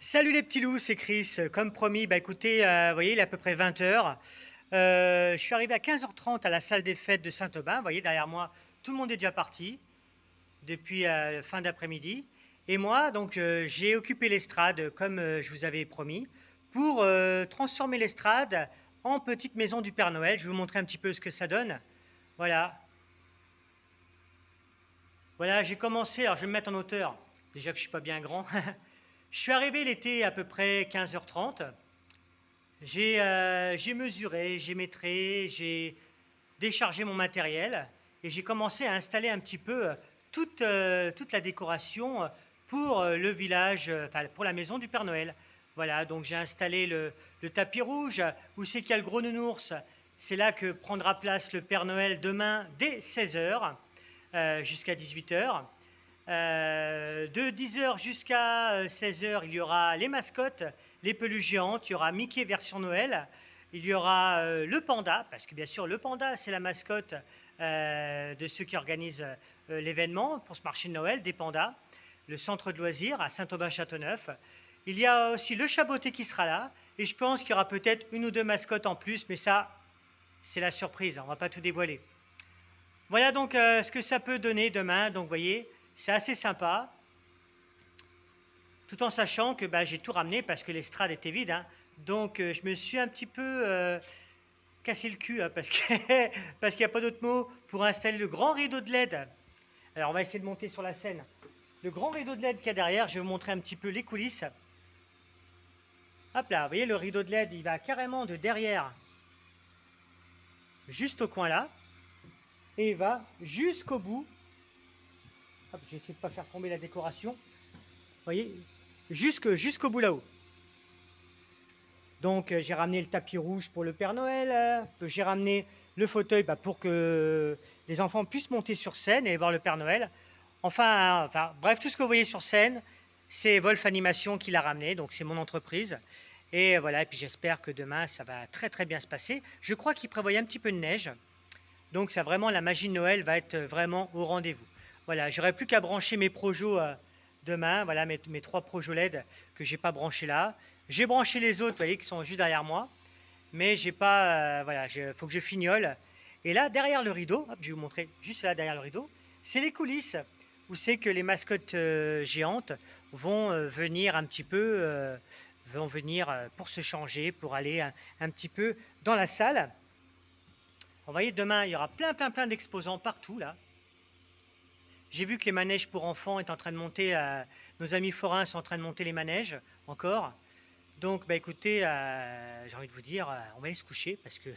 Salut les petits loups, c'est Chris. Comme promis, bah écoutez, vous voyez, il est à peu près 20 heures. Je suis arrivé à 15h30 à la salle des fêtes de Saint-Aubin. Vous voyez, derrière moi, tout le monde est déjà parti depuis fin d'après-midi. Et moi, donc, j'ai occupé l'estrade comme je vous avais promis pour transformer l'estrade en petite maison du Père Noël. Je vais vous montrer un petit peu ce que ça donne. Voilà, voilà, j'ai commencé. Alors, je vais me mettre en hauteur. Déjà que je suis pas bien grand. Je suis arrivé, il était à peu près 15h30. J'ai mesuré, j'ai métré, j'ai déchargé mon matériel et j'ai commencé à installer un petit peu toute la décoration pour le village, enfin pour la maison du Père Noël. Voilà, donc j'ai installé le tapis rouge. Où c'est qu'il y a le gros nounours? C'est là que prendra place le Père Noël demain dès 16h jusqu'à 18h. De 10h jusqu'à 16h, il y aura les mascottes, les peluches géantes, il y aura Mickey version Noël, il y aura le panda, parce que bien sûr le panda c'est la mascotte de ceux qui organisent l'événement pour ce marché de Noël, des pandas, le centre de loisirs à Saint-Aubin-Châteauneuf. Il y a aussi le chaboté qui sera là, et je pense qu'il y aura peut-être une ou deux mascottes en plus, mais ça c'est la surprise, on ne va pas tout dévoiler. Voilà donc ce que ça peut donner demain. Donc vous voyez, c'est assez sympa, tout en sachant que bah, j'ai tout ramené parce que l'estrade était vide, hein. Donc je me suis un petit peu cassé le cul hein, parce que parce qu'il n'y a pas d'autre mot pour installer le grand rideau de LED. Alors on va essayer de monter sur la scène. Le grand rideau de LED qu'il y a derrière, je vais vous montrer un petit peu les coulisses. Hop là, vous voyez le rideau de LED, il va carrément de derrière juste au coin là et il va jusqu'au bout. Hop, je vais essayer de ne pas faire tomber la décoration. Vous voyez, jusqu'au bout là-haut. Donc j'ai ramené le tapis rouge pour le Père Noël, j'ai ramené le fauteuil bah, pour que les enfants puissent monter sur scène et voir le Père Noël. Enfin, bref, tout ce que vous voyez sur scène, c'est Wolf Animation qui l'a ramené, donc c'est mon entreprise. Et voilà, et puis j'espère que demain ça va très très bien se passer. Je crois qu'il prévoyait un petit peu de neige, donc ça vraiment la magie de Noël va être vraiment au rendez-vous. Voilà, j'aurai plus qu'à brancher mes projos demain. Voilà mes trois projos LED que j'ai pas branchés là. J'ai branché les autres, vous voyez, qui sont juste derrière moi, mais j'ai pas. Voilà, il faut que je fignole. Et là, derrière le rideau, hop, je vais vous montrer juste là derrière le rideau, c'est les coulisses où c'est que les mascottes géantes vont venir un petit peu, vont venir pour se changer, pour aller un petit peu dans la salle. Vous voyez, demain, il y aura plein d'exposants partout, là. J'ai vu que les manèges pour enfants est en train de monter. Nos amis forains sont en train de monter les manèges, encore. Donc, bah, écoutez, j'ai envie de vous dire, on va aller se coucher parce que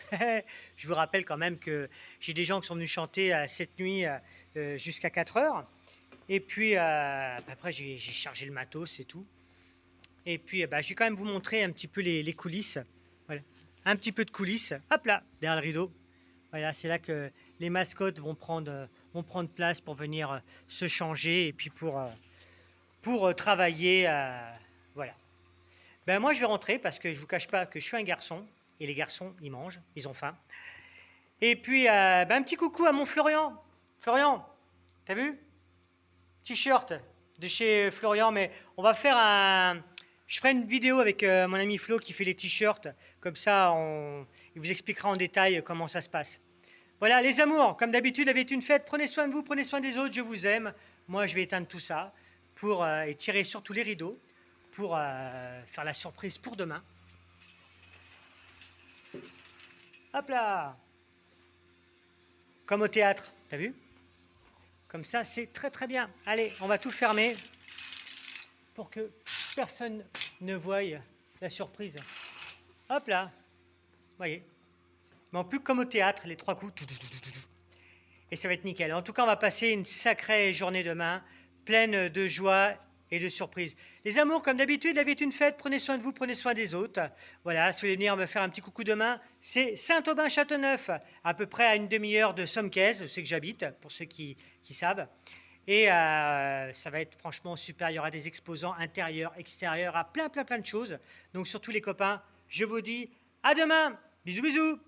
je vous rappelle quand même que j'ai des gens qui sont venus chanter cette nuit jusqu'à 4 heures. Et puis, après, j'ai chargé le matos et tout. Et puis, bah, je vais quand même vous montrer un petit peu les coulisses. Voilà. Un petit peu de coulisses. Hop là, derrière le rideau. Voilà, c'est là que les mascottes vont prendre place pour venir se changer et puis pour travailler. Voilà. Ben moi, je vais rentrer parce que je vous cache pas que je suis un garçon et les garçons, ils mangent, ils ont faim. Et puis, ben, un petit coucou à mon Florian. Florian, t'as vu? T-shirt de chez Florian, mais on va faire un. Je ferai une vidéo avec mon ami Flo qui fait les t-shirts. Comme ça, il vous expliquera en détail comment ça se passe. Voilà, les amours, comme d'habitude, la vie est une fête. Prenez soin de vous, prenez soin des autres, je vous aime. Moi, je vais éteindre tout ça pour et tirer surtout les rideaux pour faire la surprise pour demain. Hop là, comme au théâtre, t'as vu? Comme ça, c'est très très bien. Allez, on va tout fermer pour que personne ne voie la surprise. Hop là, voyez. Mais en plus comme au théâtre, les trois coups. Et ça va être nickel. En tout cas, on va passer une sacrée journée demain, pleine de joie et de surprises. Les amours, comme d'habitude, la vie est une fête. Prenez soin de vous, prenez soin des autres. Voilà, si vous voulez venir me faire un petit coucou demain, c'est Saint-Aubin-Châteauneuf, à peu près à une demi-heure de Sommiquez, c'est que j'habite, pour ceux qui savent. Et ça va être franchement super. Il y aura des exposants intérieurs, extérieurs, à plein de choses. Donc surtout les copains, je vous dis à demain. Bisous, bisous.